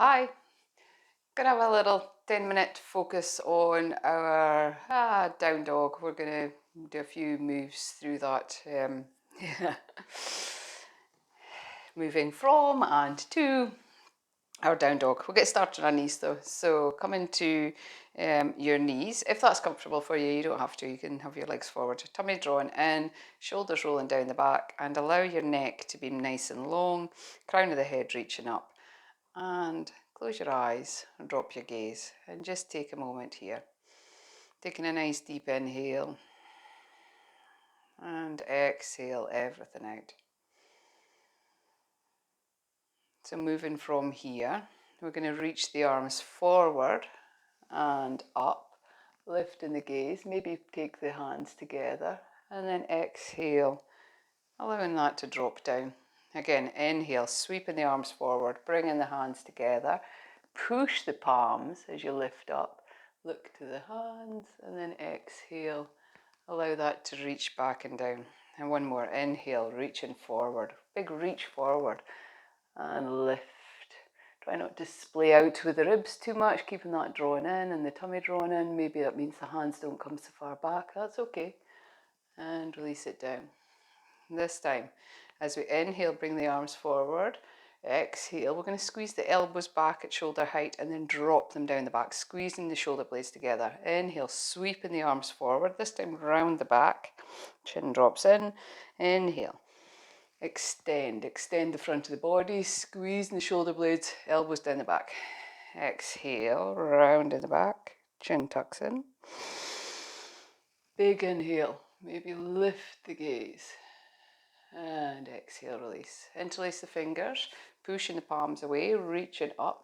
Hi, gonna have a little 10-minute focus on our down dog. We're gonna do a few moves through that. Moving from and to our down dog. We'll get started on our knees though. So come into your knees. If that's comfortable for you, you don't have to. You can have your legs forward. Tummy drawn in, shoulders rolling down the back, and allow your neck to be nice and long, crown of the head reaching up. And close your eyes and drop your gaze and just take a moment here. Taking a nice deep inhale and exhale everything out. So moving from here, we're going to reach the arms forward and up, lifting the gaze, maybe take the hands together and then exhale, allowing that to drop down. Again, inhale, sweeping the arms forward, bringing the hands together, push the palms as you lift up, look to the hands, and then exhale, allow that to reach back and down. And one more, inhale, reaching forward, big reach forward, and lift. Try not to splay out with the ribs too much, keeping that drawn in and the tummy drawn in. Maybe that means the hands don't come so far back, that's okay. And release it down. This time, as we inhale, bring the arms forward. Exhale, we're going to squeeze the elbows back at shoulder height and then drop them down the back, squeezing the shoulder blades together. Inhale, sweeping the arms forward, this time round the back. Chin drops in. Inhale, extend the front of the body, squeezing the shoulder blades, elbows down the back. Exhale, round in the back, chin tucks in. Big inhale, maybe lift the gaze. And exhale, release. Interlace the fingers, pushing the palms away, reaching up.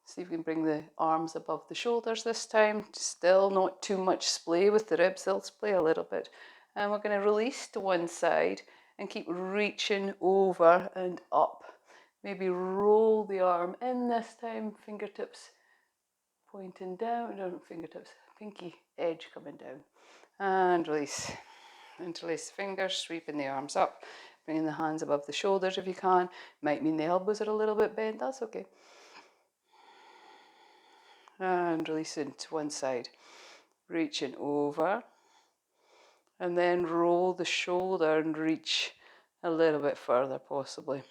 See if we can bring the arms above the shoulders this time. Still not too much splay with the ribs, they'll splay a little bit. And we're going to release to one side and keep reaching over and up. Maybe roll the arm in this time, fingertips pointing down, no, fingertips, pinky edge coming down. And release. Interlace the fingers, sweeping the arms up, bringing the hands above the shoulders if you can. Might mean the elbows are a little bit bent, that's okay. And releasing to one side, reaching over, and then roll the shoulder and reach a little bit further possibly.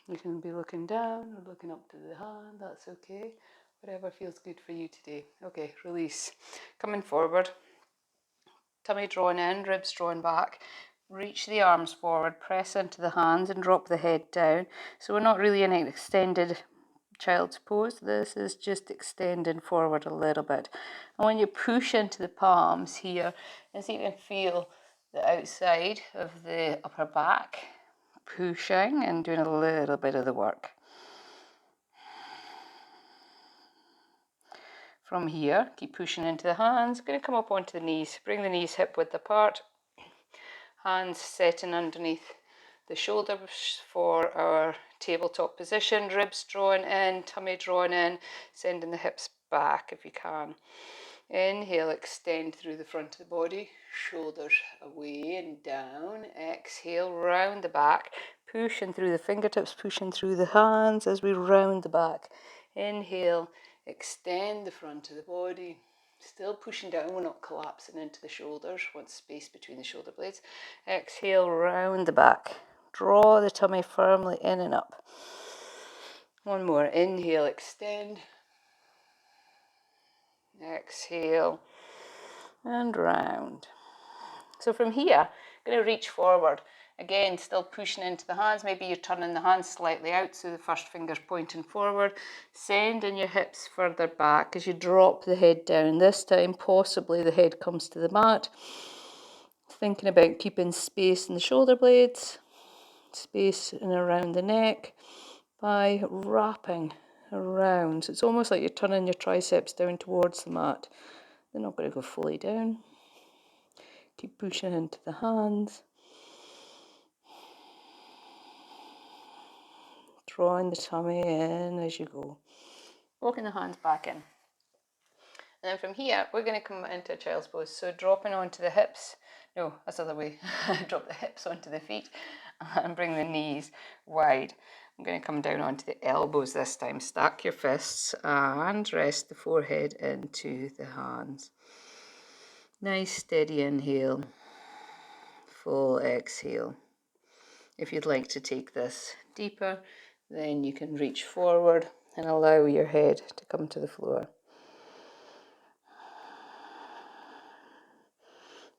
You can be looking down or looking up to the hand, that's okay. Whatever feels good for you today. Okay, release. Coming forward. Tummy drawn in, ribs drawn back. Reach the arms forward, press into the hands and drop the head down. So we're not really in an extended child's pose. This is just extending forward a little bit. And when you push into the palms here, as you can feel the outside of the upper back, pushing and doing a little bit of the work. From here, keep pushing into the hands. Going to come up onto the knees. Bring the knees hip width apart. Hands setting underneath the shoulders for our tabletop position. Ribs drawn in, tummy drawn in. Sending the hips back if you can. Inhale, extend through the front of the body. Shoulders away and down. Exhale, round the back. Pushing through the fingertips, pushing through the hands as we round the back. Inhale, extend the front of the body. Still pushing down, we're not collapsing into the shoulders. Want space between the shoulder blades. Exhale, round the back. Draw the tummy firmly in and up. One more. Inhale, extend. Exhale, and round. So from here, I'm going to reach forward. Again, still pushing into the hands. Maybe you're turning the hands slightly out, so the first finger's pointing forward. Sending your hips further back as you drop the head down. This time, possibly the head comes to the mat. Thinking about keeping space in the shoulder blades, space in around the neck by wrapping around. So it's almost like you're turning your triceps down towards the mat. They're not going to go fully down. Keep pushing into the hands. Drawing the tummy in as you go. Walking the hands back in. And then from here, we're going to come into a child's pose. So dropping onto the hips, No, that's the other way. Drop the hips onto the feet and bring the knees wide. I'm going to come down onto the elbows this time. Stack your fists and rest the forehead into the hands. Nice steady inhale, full exhale. If you'd like to take this deeper, then you can reach forward and allow your head to come to the floor.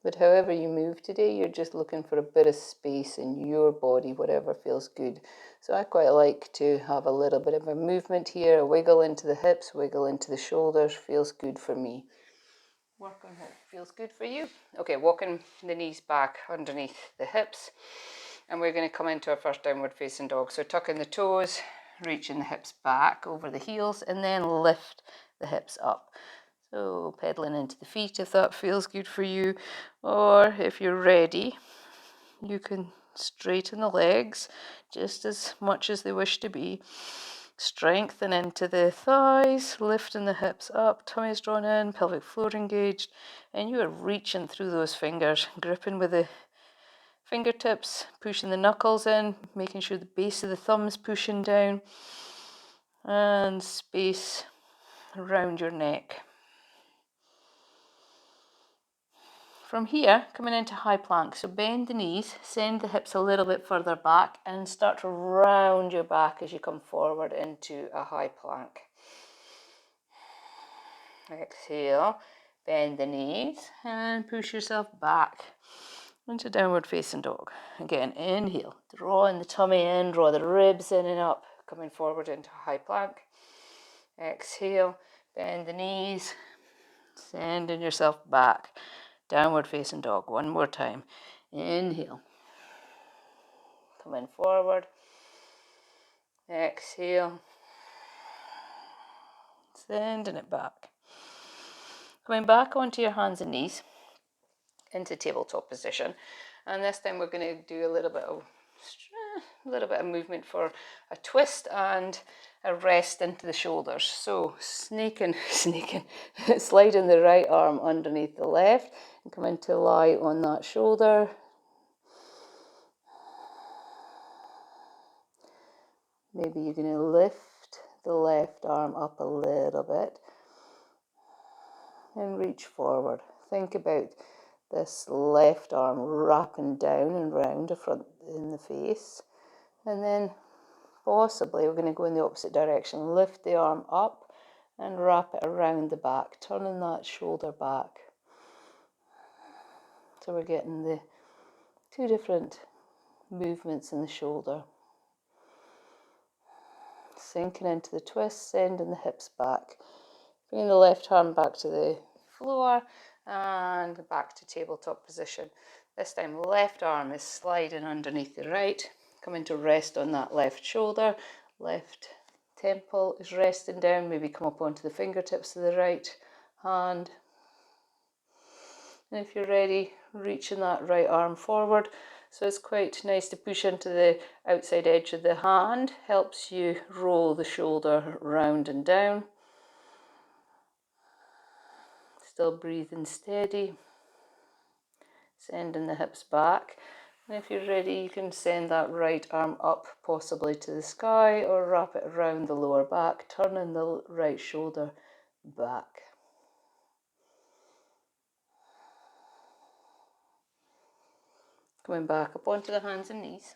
But however you move today, you're just looking for a bit of space in your body, whatever feels good. So I quite like to have a little bit of a movement here, a wiggle into the hips, wiggle into the shoulders, feels good for me. Work on what feels good for you. Okay, walking the knees back underneath the hips. And we're going to come into our first downward facing dog. So tucking the toes, reaching the hips back over the heels, and then lift the hips up. So pedaling into the feet if that feels good for you. Or if you're ready, you can straighten the legs just as much as they wish to be. Strengthen into the thighs, lifting the hips up, tummy's drawn in, pelvic floor engaged, and you are reaching through those fingers, gripping with the fingertips, pushing the knuckles in, making sure the base of the thumb's pushing down, and space around your neck. From here, coming into high plank, so bend the knees, send the hips a little bit further back, and start to round your back as you come forward into a high plank. Exhale, bend the knees, and push yourself back into downward facing dog. Again, inhale, drawing the tummy in, draw the ribs in and up, coming forward into high plank. Exhale, bend the knees, sending yourself back. Downward facing dog. One more time. Inhale. Coming forward. Exhale. Sending it back. Coming back onto your hands and knees into tabletop position. And this time we're going to do a little bit of movement for a twist and a rest into the shoulders. So sliding the right arm underneath the left and coming to lie on that shoulder. Maybe you're going to lift the left arm up a little bit and reach forward. Think about this left arm wrapping down and round the front in the face. And then possibly we're going to go in the opposite direction. Lift the arm up and wrap it around the back, turning that shoulder back. So we're getting the two different movements in the shoulder. Sinking into the twist, sending the hips back. Bringing the left arm back to the floor and back to tabletop position. This time left arm is sliding underneath the right, coming to rest on that left shoulder. Left temple is resting down, maybe come up onto the fingertips of the right hand. And if you're ready, reaching that right arm forward. So it's quite nice to push into the outside edge of the hand, helps you roll the shoulder round and down. Still breathing steady, sending the hips back. And if you're ready, you can send that right arm up, possibly to the sky, or wrap it around the lower back, turning the right shoulder back. Coming back up onto the hands and knees.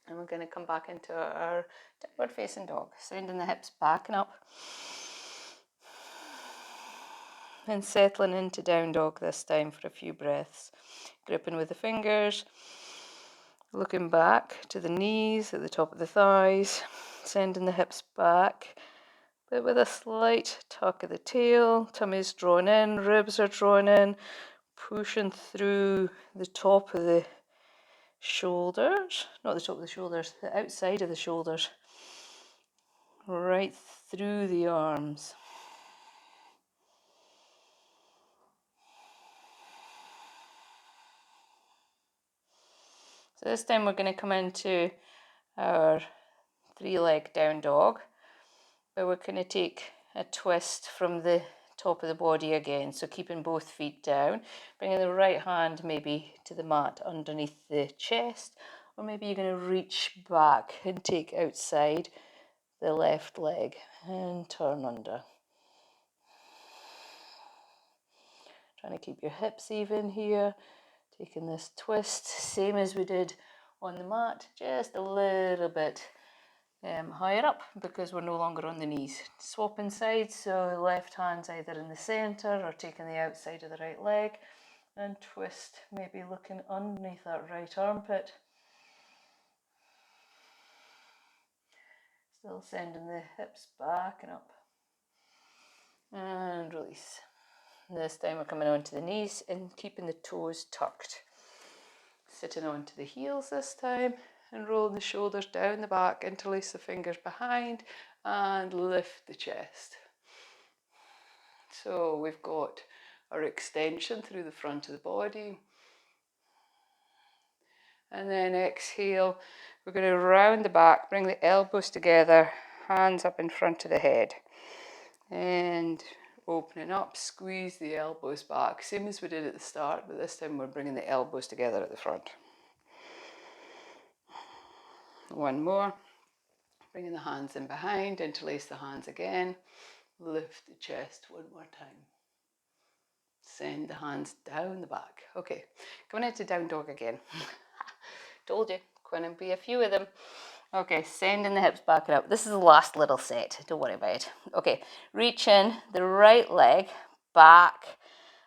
And we're going to come back into our downward facing dog, sending the hips back and up. And settling into down dog this time for a few breaths. Gripping with the fingers, looking back to the knees at the top of the thighs, sending the hips back, but with a slight tuck of the tail. Tummy's drawn in, ribs are drawn in, pushing through the top of the shoulders, not the top of the shoulders, the outside of the shoulders, right through the arms. So this time we're going to come into our 3-leg down dog, but we're going to take a twist from the top of the body again. So keeping both feet down, bringing the right hand maybe to the mat underneath the chest, or maybe you're going to reach back and take outside the left leg and turn under. Trying to keep your hips even here, taking this twist, same as we did on the mat, just a little bit higher up because we're no longer on the knees. Swapping sides, so left hand's either in the centre or taking the outside of the right leg, and twist, maybe looking underneath that right armpit. Still sending the hips back and up. And release. This time we're coming onto the knees and keeping the toes tucked. Sitting onto the heels this time and rolling the shoulders down the back, interlace the fingers behind and lift the chest. So we've got our extension through the front of the body. And then exhale, we're going to round the back, bring the elbows together, hands up in front of the head. And opening up, squeeze the elbows back, same as we did at the start, but this time we're bringing the elbows together at the front. One more. Bringing the hands in behind, interlace the hands again, lift the chest one more time. Send the hands down the back. Okay, going into down dog again. Told you, going to be a few of them. Okay, sending the hips back and up. This is the last little set, don't worry about it. Okay, reach in the right leg, back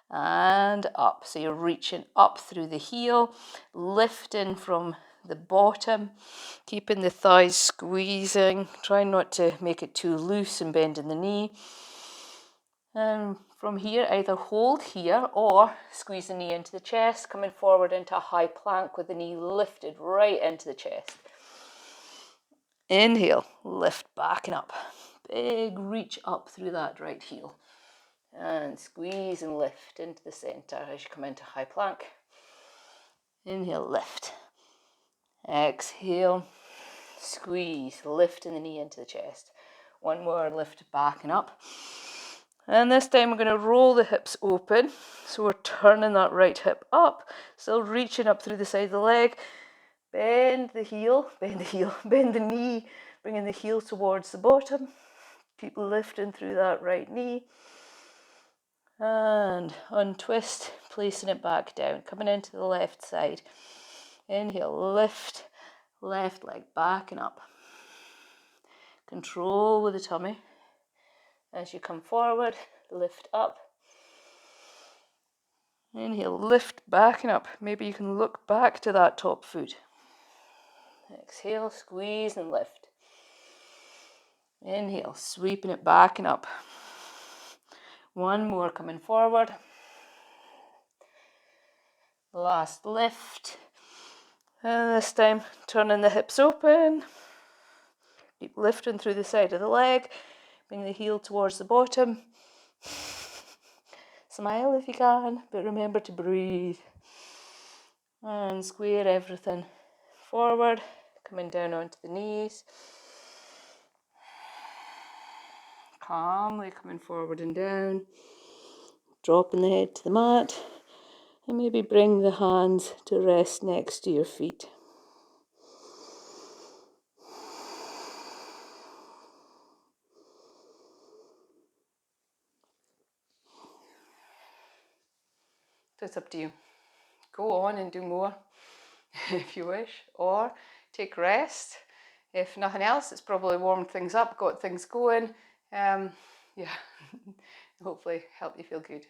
and up. So you're reaching up through the heel, lifting from the bottom, keeping the thighs squeezing, trying not to make it too loose and bending the knee. And from here, either hold here or squeeze the knee into the chest, coming forward into a high plank with the knee lifted right into the chest. Inhale, lift back and up. Big reach up through that right heel. And squeeze and lift into the center as you come into high plank. Inhale, lift. Exhale, squeeze, lifting the knee into the chest. One more, lift back and up. And this time we're going to roll the hips open. So we're turning that right hip up, still reaching up through the side of the leg. Bend the knee, bringing the heel towards the bottom. Keep lifting through that right knee. And untwist, placing it back down, coming into the left side. Inhale, lift, left leg back and up. Control with the tummy. As you come forward, lift up. Inhale, lift back and up. Maybe you can look back to that top foot. Exhale, squeeze and lift. Inhale, sweeping it back and up. One more coming forward. Last lift. And this time, turning the hips open. Keep lifting through the side of the leg. Bring the heel towards the bottom. Smile if you can, but remember to breathe. And square everything forward, coming down onto the knees. Calmly coming forward and down. Dropping the head to the mat. And maybe bring the hands to rest next to your feet. So it's up to you. Go on and do more if you wish, or take rest. If nothing else, it's probably warmed things up, got things going. Yeah, hopefully help you feel good.